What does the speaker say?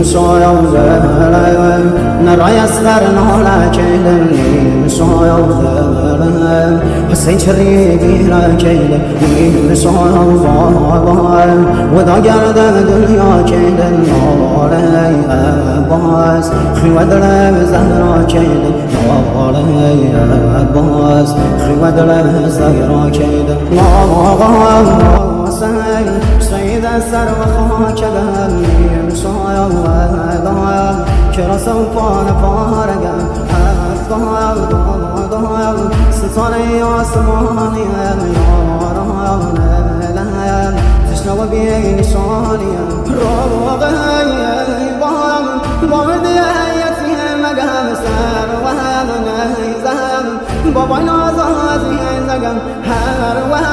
soil نرای اسقر نالا کیدن soil حسین چریگی را کیدن soil ودا گردن دنیا کیدن نالی عباس خیودر زهرا کیدن نالی عباس خیودر زهرا کیدن سيد السر وخاكدن صايا وضايا كرسا وفانا فارقا أفضايا وضايا سلطاني واسماني يا رايا تشنو بيني شانيا روغي بام بامدي يتي مقام سر وهم نهي زهم بابا نازازي زقم هر وهم